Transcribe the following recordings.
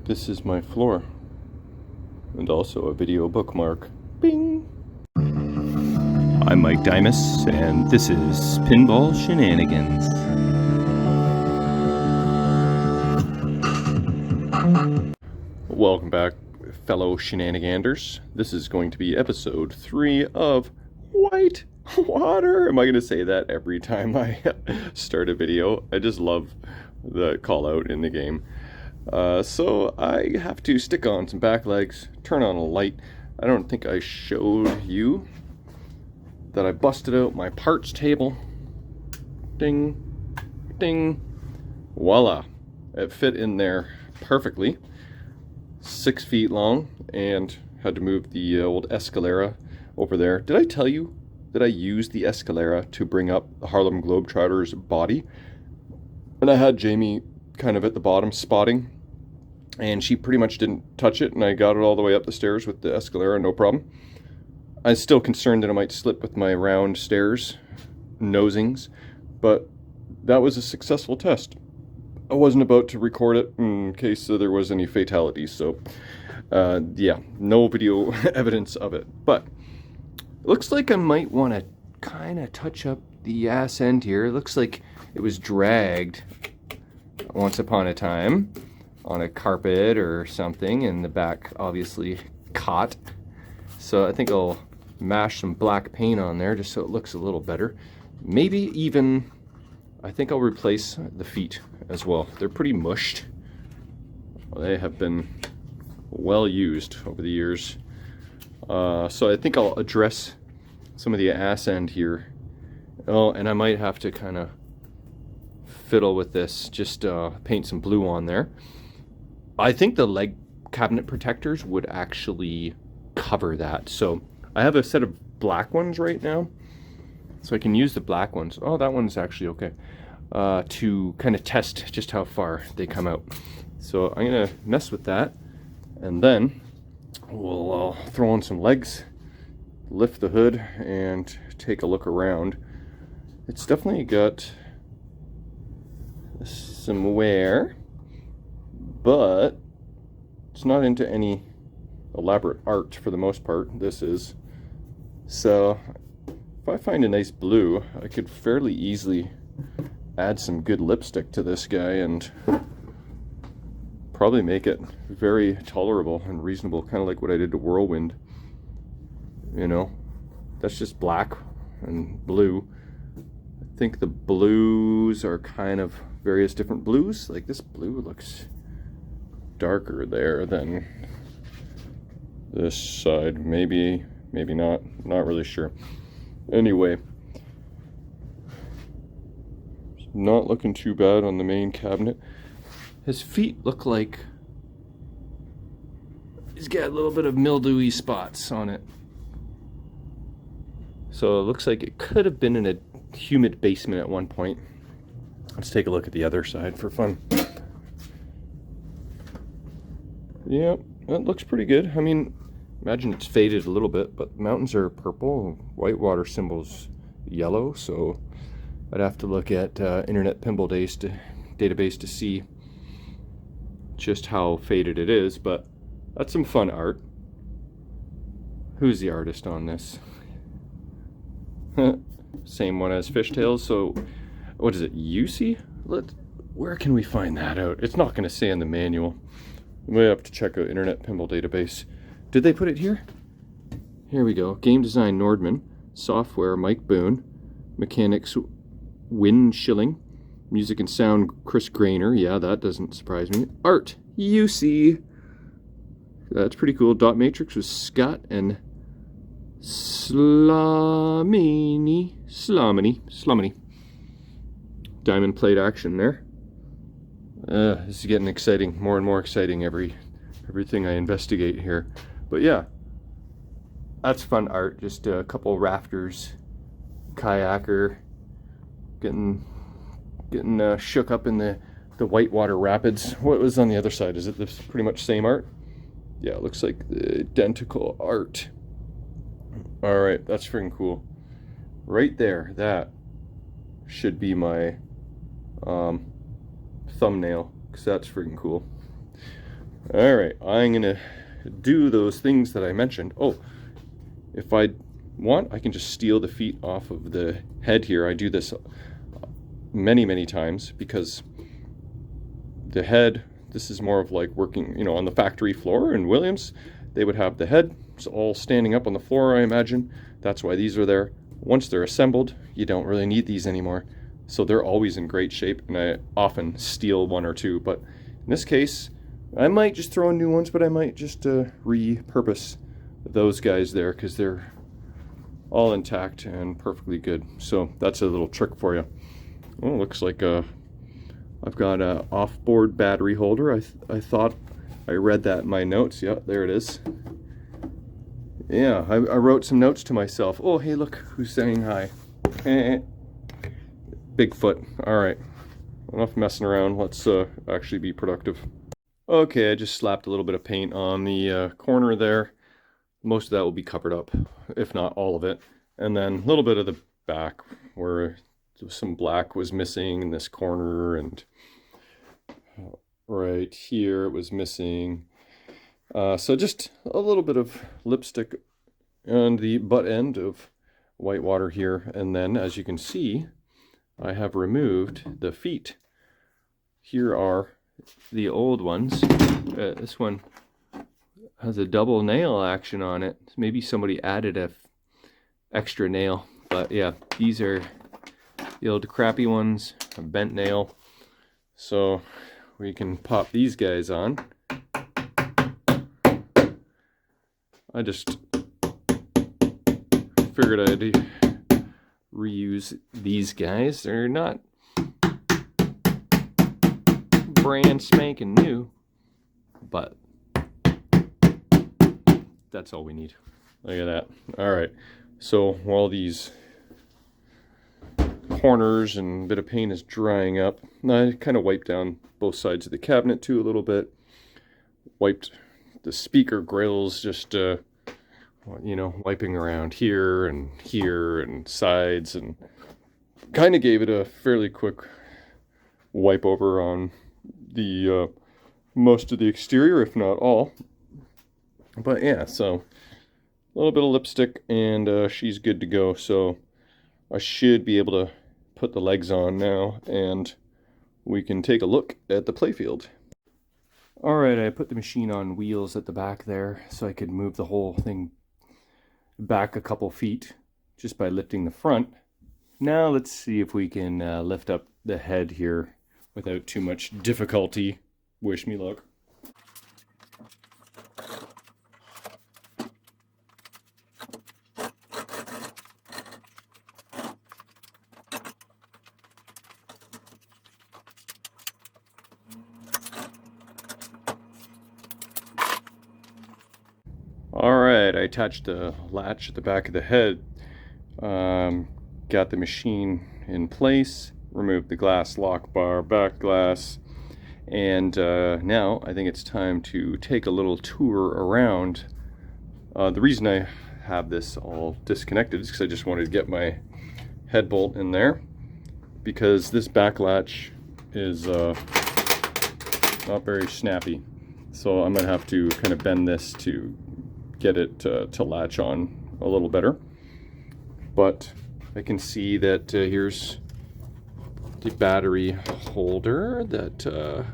This is my floor, and also a video bookmark. Bing! I'm Mike Dimas, and this is Pinball Shenanigans. Welcome back, fellow shenaniganders. This is going to be episode 3 of Whitewater. Am I going to say that every time I start a video? I just love the call out in the game. So I have to stick on some back legs, turn on a light. I don't think I showed you that I busted out my parts table. Ding, ding, voila. It fit in there perfectly. 6 feet long, and had to move the old Escalera over there. Did I tell you that I used the Escalera to bring up the Harlem Globetrotter's body? And I had Jamie kind of at the bottom spotting, and she pretty much didn't touch it, and I got it all the way up the stairs with the Escalera, no problem. I'm still concerned that I might slip with my round stairs nosings, but that was a successful test. I wasn't about to record it in case there was any fatalities, so yeah, no video evidence of it. But it looks like I might want to kind of touch up the ass end here. It looks like it was dragged once upon a time on a carpet or something, and the back obviously caught. So I think I'll mash some black paint on there just so it looks a little better. Maybe even, I think I'll replace the feet as well. They're pretty mushed. They have been well used over the years. So I think I'll address some of the ass end here. Oh, and I might have to kind of fiddle with this, just paint some blue on there. I think the leg cabinet protectors would actually cover that. So I have a set of black ones right now, so I can use the black ones. Oh, that one's actually okay. To kind of test just how far they come out. So I'm gonna mess with that, and then we'll throw on some legs, lift the hood, and take a look around. It's definitely got some wear, but it's not into any elaborate art for the most part. This is. So if I find a nice blue, I could fairly easily add some good lipstick to this guy and probably make it very tolerable and reasonable, kind of like what I did to Whirlwind. You know, that's just black and blue. I think the blues are kind of various different blues. Like this blue looks darker there than this side. Maybe not. Not really sure. Anyway, not looking too bad on the main cabinet. His feet look like he's got a little bit of mildewy spots on it. So it looks like it could have been in a humid basement at one point. Let's take a look at the other side for fun. Yep, that looks pretty good. I mean, imagine it's faded a little bit, but mountains are purple, Whitewater symbol's yellow, so I'd have to look at Internet Pinball database to see just how faded it is, but that's some fun art. Who's the artist on this? Same one as Fishtails, so what is it, UC? Where can we find that out? It's not going to say in the manual. We have to check out Internet Pinball database. Did they put it here? Here we go. Game design Nordman, software Mike Boone, mechanics Win Schilling, music and sound Chris Grainer. Yeah, that doesn't surprise me. Art UC. That's pretty cool. Dot matrix was Scott and Slamini. Diamond plate action there. This is getting exciting, more and more exciting everything I investigate here. But yeah, that's fun art. Just a couple rafters, kayaker, getting shook up in the Whitewater Rapids. What was on the other side? Is it this pretty much same art? Yeah, it looks like the identical art. All right, that's freaking cool. Right there, that should be my thumbnail, because that's freaking cool. All right, I'm gonna do those things that I mentioned. Oh, if I want, I can just steal the feet off of the head here. I do this many times because the head, this is more of like working, on the factory floor in Williams. They would have the head all standing up on the floor, I imagine. That's why these are there. Once they're assembled, you don't really need these anymore. So they're always in great shape, and I often steal one or two. But in this case, I might just throw in new ones, but I might just repurpose those guys there because they're all intact and perfectly good. So that's a little trick for you. Well, looks like I've got a off-board battery holder. I thought I read that in my notes. Yeah, there it is. Yeah, I wrote some notes to myself. Oh, hey, look who's saying hi. Bigfoot. All right, enough messing around. Let's actually be productive. Okay, I just slapped a little bit of paint on the corner there. Most of that will be covered up, if not all of it. And then a little bit of the back where some black was missing in this corner, and right here it was missing. So just a little bit of lipstick on the butt end of Whitewater here. And then, as you can see, I have removed the feet. Here are the old ones. This one has a double nail action on it. Maybe somebody added a extra nail, but yeah, these are the old crappy ones, a bent nail. So we can pop these guys on. I just figured I'd reuse these guys. They're not brand spanking new, but that's all we need. Look at that. All right, so while these corners and a bit of paint is drying up, I kind of wiped down both sides of the cabinet too a little bit. Wiped the speaker grills, just wiping around here and sides, and kind of gave it a fairly quick wipe over on the most of the exterior, if not all. But yeah, so a little bit of lipstick and she's good to go. So I should be able to put the legs on now, and we can take a look at the playfield. Alright, I put the machine on wheels at the back there so I could move the whole thing back a couple feet just by lifting the front. Now let's see if we can lift up the head here without too much difficulty. Wish me luck. Alright, I attached the latch at the back of the head, got the machine in place, removed the glass lock bar, back glass, and now I think it's time to take a little tour around. The reason I have this all disconnected is because I just wanted to get my head bolt in there, because this back latch is not very snappy. So I'm going to have to kind of bend this to get it to latch on a little better. But I can see that here's the battery holder that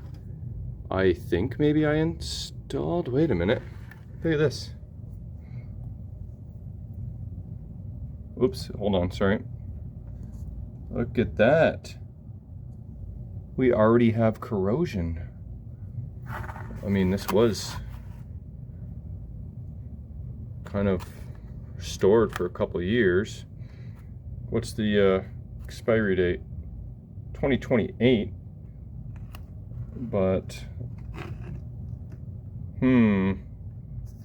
I think maybe I installed. Wait a minute. Look at this. Oops, hold on, sorry. Look at that. We already have corrosion. I mean, this was kind of stored for a couple of years. What's the expiry date? 2028. But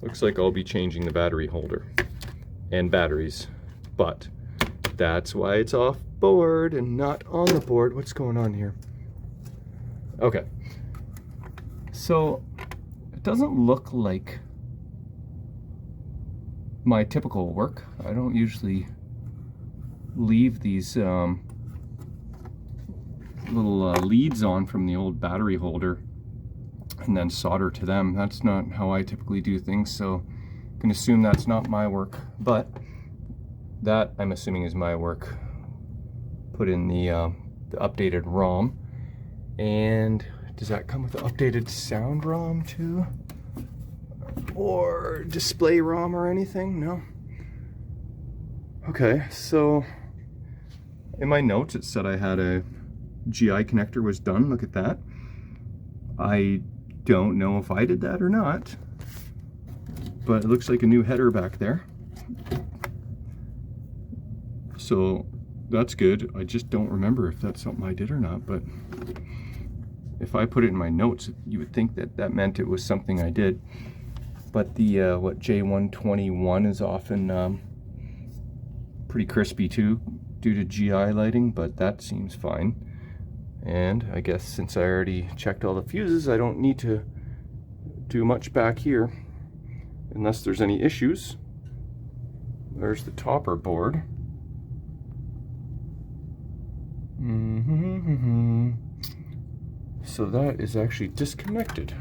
looks like I'll be changing the battery holder and batteries, but that's why it's off board and not on the board. What's going on here? Okay, so it doesn't look like my typical work. I don't usually leave these little leads on from the old battery holder and then solder to them. That's not how I typically do things, so I can assume that's not my work, but that I'm assuming is my work. Put in the updated ROM. And does that come with the updated sound ROM too? Or display ROM or anything? No. Okay, so in my notes it said I had a GI connector was done. Look at that. I don't know if I did that or not, but it looks like a new header back there. So that's good. I just don't remember if that's something I did or not, but if I put it in my notes, you would think that that meant it was something I did. But the what J121 is often pretty crispy too, due to GI lighting, but that seems fine. And I guess since I already checked all the fuses, I don't need to do much back here unless there's any issues. There's the topper board. So that is actually disconnected.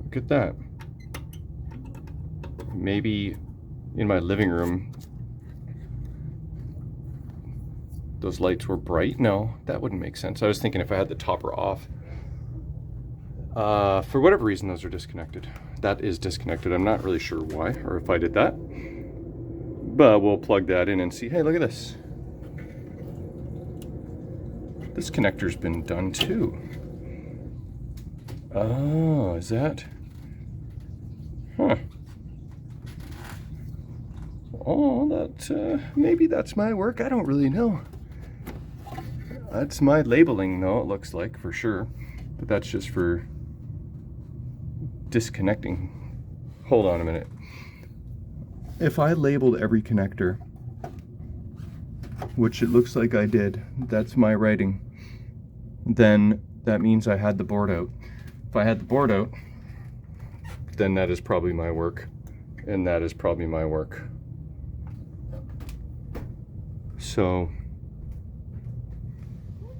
Look at that. Maybe in my living room those lights were bright. No, that wouldn't make sense. I was thinking if I had the topper off. For whatever reason, those are disconnected. That is disconnected. I'm not really sure why or if I did that. But we'll plug that in and see. Hey, look at this. This connector's been done too. Oh, is that? Huh. Oh, that, maybe that's my work. I don't really know. That's my labeling, though, it looks like, for sure. But that's just for disconnecting. Hold on a minute. If I labeled every connector, which it looks like I did, that's my writing, then that means I had the board out. If I had the board out, then that is probably my work, and that is probably my work. So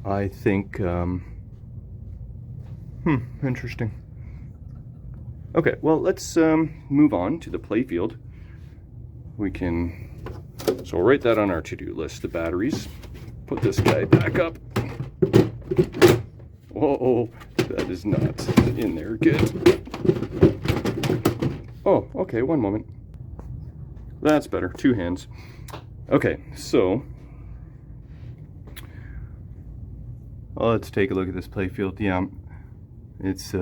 I think, interesting. Okay, well, let's move on to the Playfield. We can, so we'll write that on our to-do list, the batteries. Put this guy back up. Whoa, that is not in there. Good. Oh, okay, one moment. That's better, 2 hands. Okay, so let's take a look at this Playfield. Yeah, it's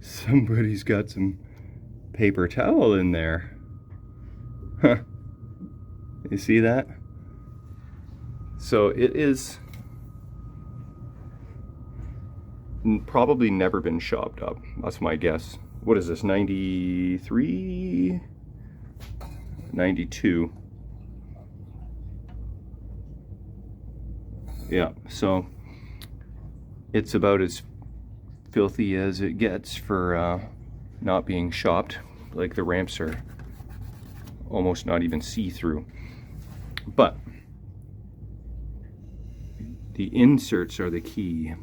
somebody's got some paper towel in there. Huh. You see that? So it is probably never been shopped up. That's my guess. What is this, 93? 92. Yeah, so it's about as filthy as it gets for not being shopped. Like the ramps are almost not even see-through. But the inserts are the key.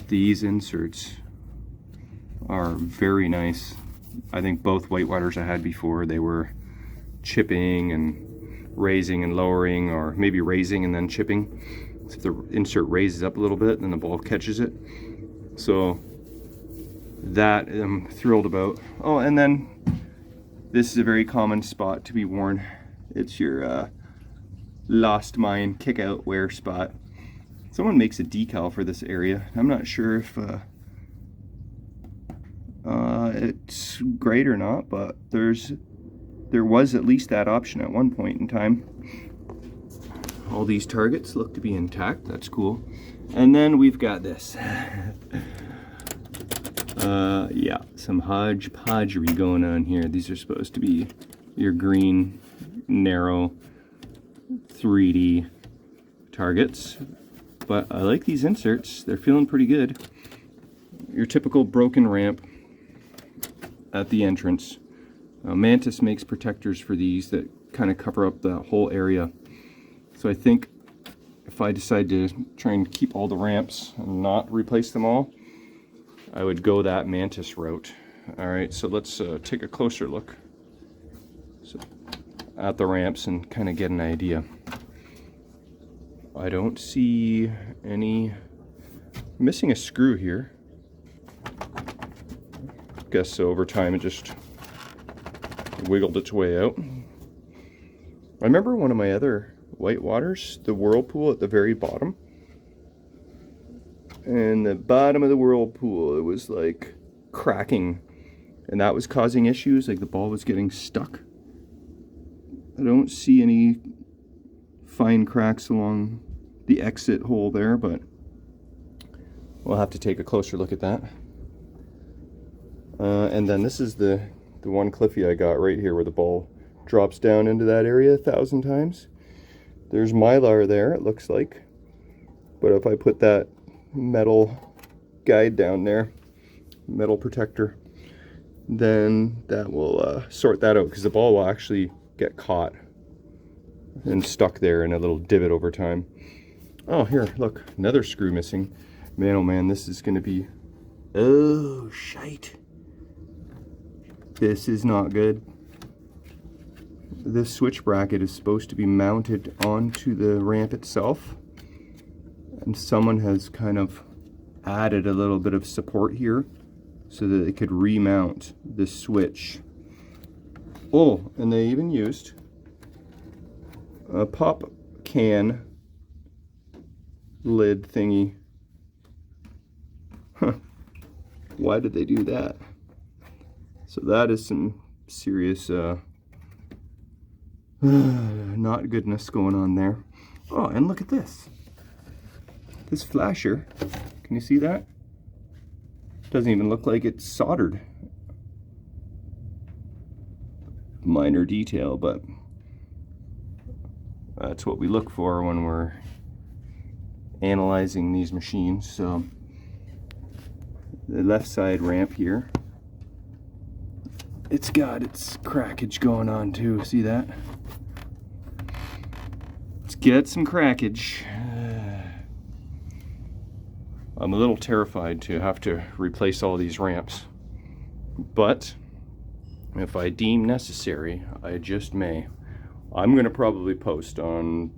These inserts are very nice. I think both Whitewaters I had before, they were chipping and raising and lowering, or maybe raising and then chipping. So if the insert raises up a little bit, then the ball catches it. So that I'm thrilled about. Oh, and then this is a very common spot to be worn. It's your Lost Mine kick-out wear spot. Someone makes a decal for this area. I'm not sure if it's great or not, but there was at least that option at one point in time. All these targets look to be intact. That's cool. And then we've got this. Yeah, some hodgepodgery going on here. These are supposed to be your green, narrow, 3D targets. But I like these inserts. They're feeling pretty good. Your typical broken ramp at the entrance. Mantis makes protectors for these that kind of cover up the whole area. So I think if I decide to try and keep all the ramps and not replace them all, I would go that mantis route. All right, so let's take a closer look at the ramps and kind of get an idea. I don't see any, missing a screw here. Guess over time it just wiggled its way out. I remember one of my other Whitewaters, the whirlpool at the very bottom. And the bottom of the whirlpool, it was like cracking, and that was causing issues, like the ball was getting stuck. I don't see any fine cracks along the exit hole there, but we'll have to take a closer look at that. And then this is the one Cliffy I got right here where the ball drops down into that area 1,000 times. There's Mylar there, it looks like. But if I put that metal guide down there, metal protector, then that will sort that out, because the ball will actually get caught and stuck there in a little divot over time. Oh, here, look, another screw missing. Man, oh man, this is going to be... Oh, shite. This is not good. This switch bracket is supposed to be mounted onto the ramp itself, and someone has kind of added a little bit of support here so that it could remount the switch. Oh, and they even used a pop can lid thingy. Huh. Why did they do that? So that is some serious not goodness going on there. Oh, and look at this. This flasher, can you see that? Doesn't even look like it's soldered. Minor detail, but that's what we look for when we're analyzing these machines. So the left side ramp here, it's got its crackage going on too. See that? Let's get some crackage. I'm a little terrified to have to replace all these ramps, but if I deem necessary, I just may. I'm gonna probably post on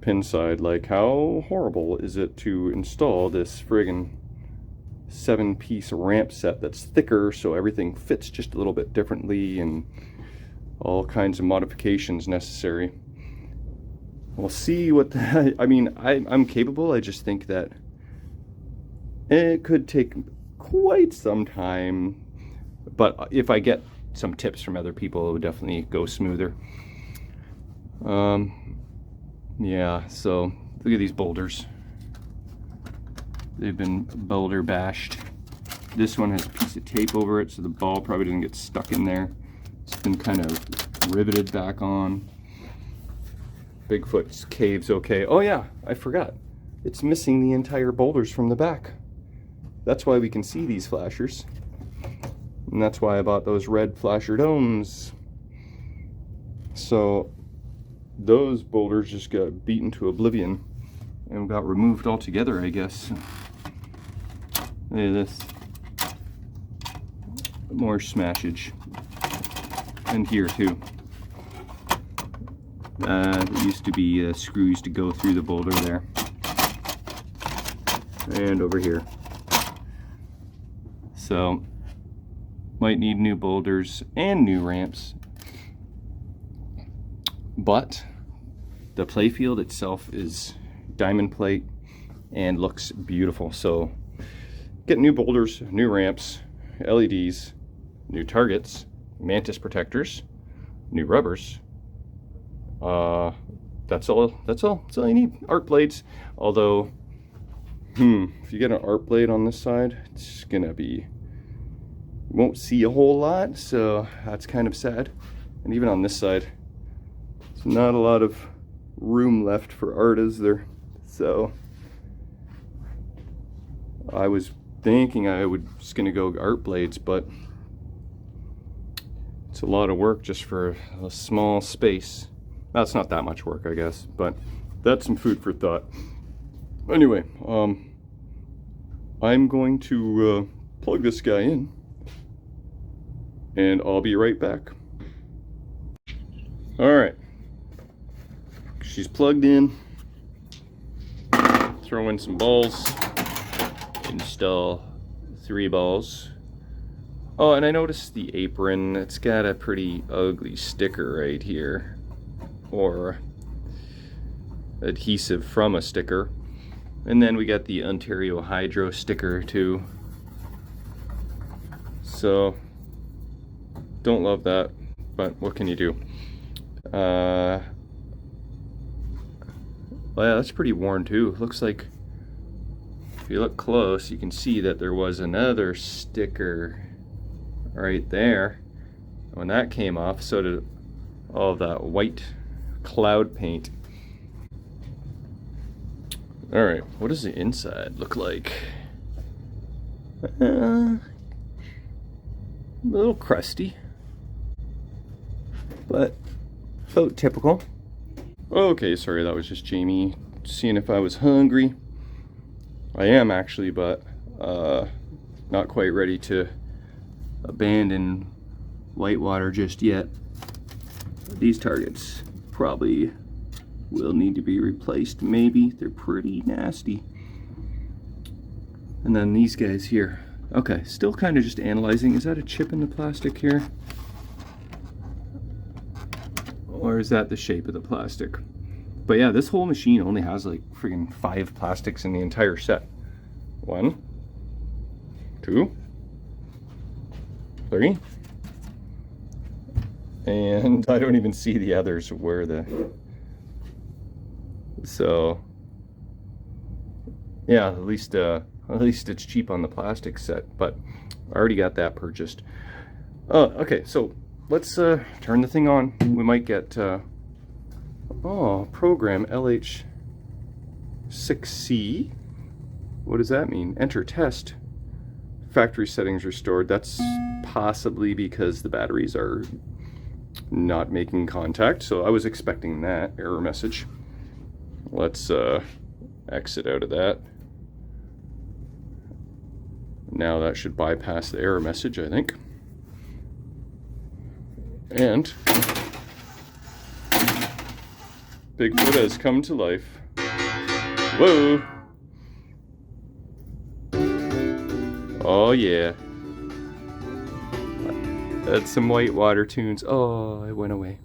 Pinside like, how horrible is it to install this friggin' 7-piece ramp set that's thicker so everything fits just a little bit differently, and all kinds of modifications necessary. We'll see what the, I mean, I'm capable. I just think that it could take quite some time, but if I get some tips from other people, it would definitely go smoother. Yeah, so look at these boulders. They've been boulder bashed. This one has a piece of tape over it so the ball probably doesn't get stuck in there. It's been kind of riveted back on. Bigfoot's cave's okay. Oh yeah, I forgot. It's missing the entire boulders from the back. That's why we can see these flashers. And that's why I bought those red flasher domes. So those boulders just got beaten to oblivion and got removed altogether, I guess. Look at this. More smashage. And here too. There used to be screws to go through the boulder there. And over here. So, might need new boulders and new ramps. But the playfield itself is diamond plate and looks beautiful. So, get new boulders, new ramps, LEDs, new targets, mantis protectors, new rubbers. That's all you need. Art blades, although if you get an art blade on this side, it's gonna be, you won't see a whole lot, so that's kind of sad. And even on this side, there's not a lot of room left for art, is there? So I was thinking I was just gonna go art blades, but it's a lot of work just for a small space. That's not that much work, I guess, but that's some food for thought. Anyway, I'm going to plug this guy in, and I'll be right back. Alright, she's plugged in. Throw in some balls, install 3 balls. Oh, and I noticed the apron, it's got a pretty ugly sticker right here, or adhesive from a sticker. And then we got the Ontario Hydro sticker too. So, don't love that, but what can you do? Well, yeah, that's pretty worn too. Looks like, if you look close, you can see that there was another sticker right there. When that came off, so did all of that white cloud paint. Alright, what does the inside look like? A little crusty, but about typical. Okay, sorry, that was just Jamie seeing if I was hungry. I am actually, but not quite ready to abandon Whitewater just yet. These targets probably will need to be replaced, maybe. They're pretty nasty. And then these guys here. Okay, still kind of just analyzing. Is that a chip in the plastic here? Or is that the shape of the plastic? But yeah, this whole machine only has like friggin' 5 plastics in the entire set. 1, 2, 3. And I don't even see the others where the... So yeah, at least it's cheap on the plastic set, but I already got that purchased. Okay, so let's turn the thing on. We might get program LH6C. What does that mean? Enter test. Factory settings restored. That's possibly because the batteries are not making contact, so I was expecting that error message. Let's exit out of that. Now that should bypass the error message, I think. And Bigfoot has come to life. Whoa! Oh yeah. That's some Whitewater tunes. Oh, it went away.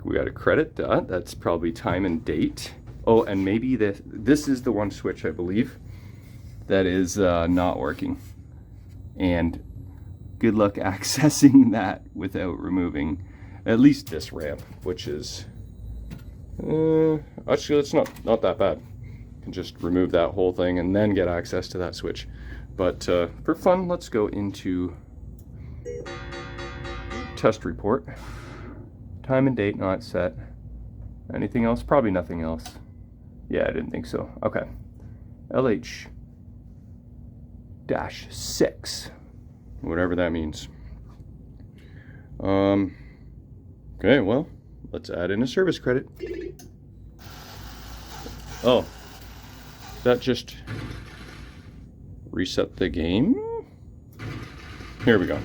We got a credit dot. That's probably time and date. Oh, and maybe this is the one switch, I believe, that is not working. And good luck accessing that without removing at least this ramp, which is actually, it's not that bad. You can just remove that whole thing and then get access to that switch. But for fun, let's go into test report. Time and date not set. Anything else? Probably nothing else. Yeah, I didn't think so. Okay. LH-6. Whatever that means. Okay, well, let's add in a service credit. Oh. That just reset the game? Here we go.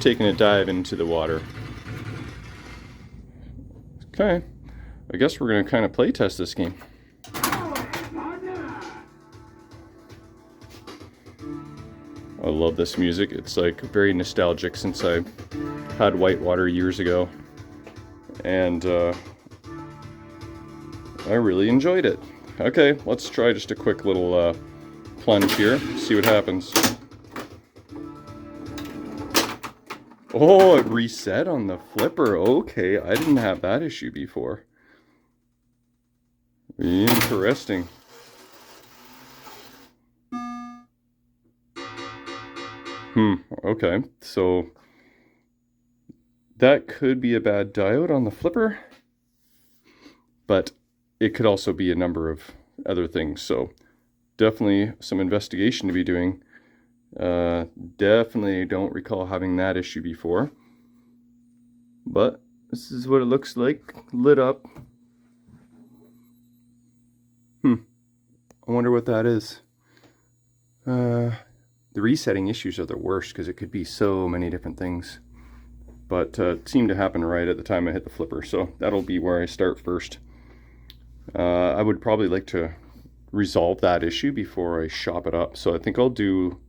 Taking a dive into the water. Okay, I guess we're going to kind of play test this game. I love this music. It's like very nostalgic since I had Whitewater years ago. And I really enjoyed it. Okay, let's try just a quick little plunge here, see what happens. Oh, it reset on the flipper. Okay, I didn't have that issue before. Interesting. Okay, so that could be a bad diode on the flipper, but it could also be a number of other things, so definitely some investigation to be doing. Definitely don't recall having that issue before, but This is what it looks like, lit up. I wonder what that is. The resetting issues are the worst because it could be so many different things. But it seemed to happen right at the time I hit the flipper, so that'll be where I start first. I would probably like to resolve that issue before I shop it up, so I think I'll do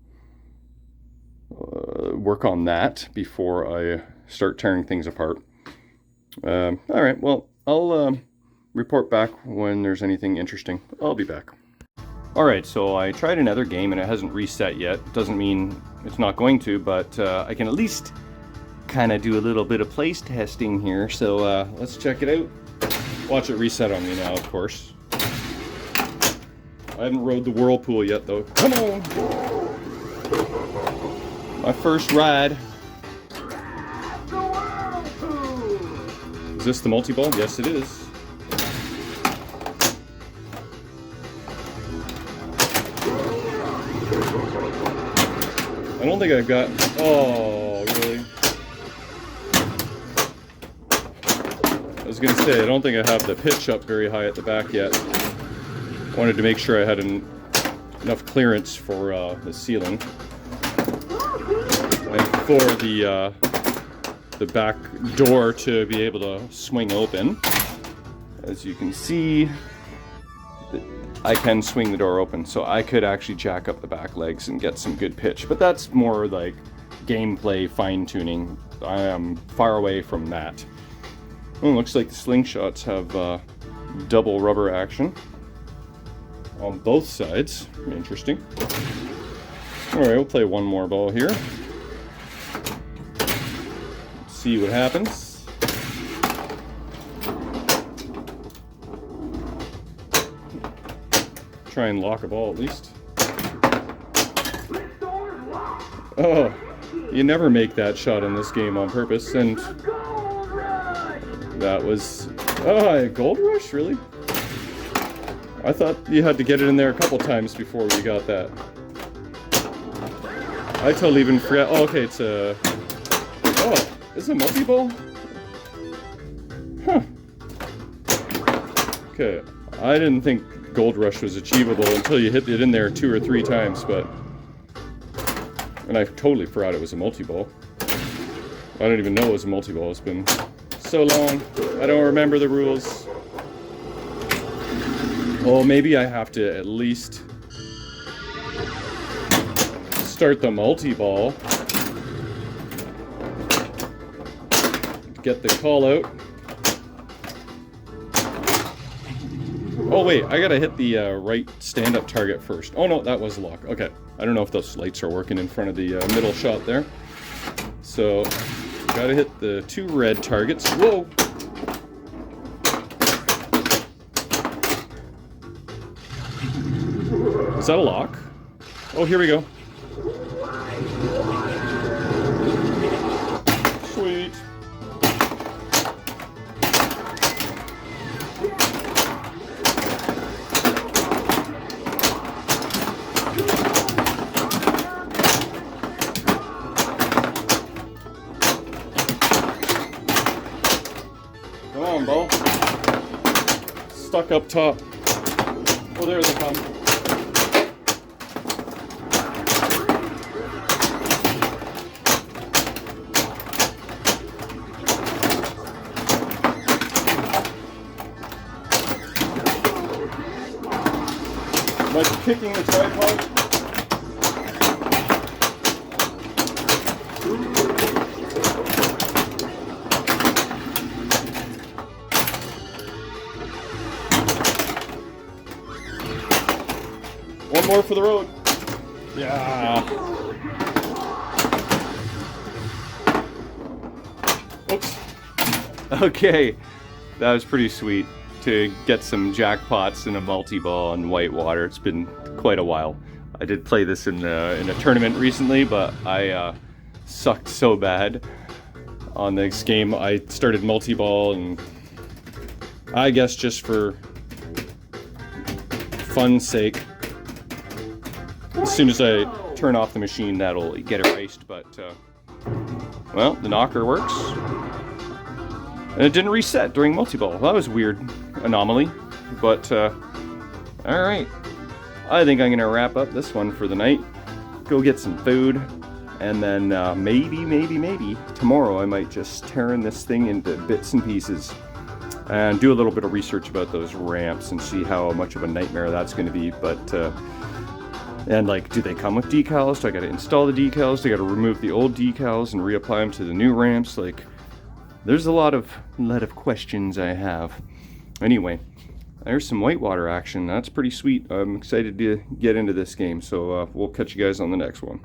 work on that before I start tearing things apart. Alright, well, I'll report back when there's anything interesting. I'll be back. Alright, so I tried another game and it hasn't reset yet. Doesn't mean it's not going to, but I can at least kind of do a little bit of place testing here. So let's check it out. Watch it reset on me now, of course. I haven't rode the whirlpool yet, though. Come on! My first ride. Is this the multi-ball? Yes, it is. I don't think I've got... Oh, really? I was going to say, I don't think I have the pitch up very high at the back yet. Wanted to make sure I had enough clearance for the ceiling. And for the back door to be able to swing open. As you can see, I can swing the door open, so I could actually jack up the back legs and get some good pitch. But that's more like gameplay fine-tuning. I am far away from that. Well, looks like the slingshots have double rubber action on both sides. Interesting. Alright, we'll play one more ball here. See what happens. Try and lock a ball at least. Oh, you never make that shot in this game on purpose, and that was... Oh, a gold rush? Really? I thought you had to get it in there a couple times before we got that. I totally even forgot. Oh, okay, it's a... Oh, is it a multi-ball? Huh. Okay, I didn't think Gold Rush was achievable until you hit it in there 2 or 3 times, but... And I totally forgot it was a multi-ball. I don't even know it was a multi-ball. It's been so long. I don't remember the rules. Well, maybe I have to at least start the multi-ball. Get the call out. Oh wait, I gotta hit the right stand-up target first. Oh no, that was lock. Okay, I don't know if those lights are working in front of the middle shot there. So, gotta hit the 2 red targets. Whoa! Is that a lock? Oh, here we go. Sweet. Come on, ball. Stuck up top. Oh, there they come. Am I kicking the tripod? One more for the road. Yeah. Oops. Okay, that was pretty sweet to get some jackpots in a multi-ball on Whitewater. It's been quite a while. I did play this in a tournament recently, but I sucked so bad on this game. I started multi-ball, and I guess just for fun's sake, as soon as I turn off the machine, that'll get erased, but, well, the knocker works. And it didn't reset during multi-ball. That was a weird anomaly. But, alright. I think I'm going to wrap up this one for the night. Go get some food. And then maybe tomorrow I might just turn this thing into bits and pieces. And do a little bit of research about those ramps and see how much of a nightmare that's going to be. But, and like, do they come with decals? Do I got to install the decals? Do I got to remove the old decals and reapply them to the new ramps? Like, there's a lot of questions I have. Anyway, there's some Whitewater action. That's pretty sweet. I'm excited to get into this game. So we'll catch you guys on the next one.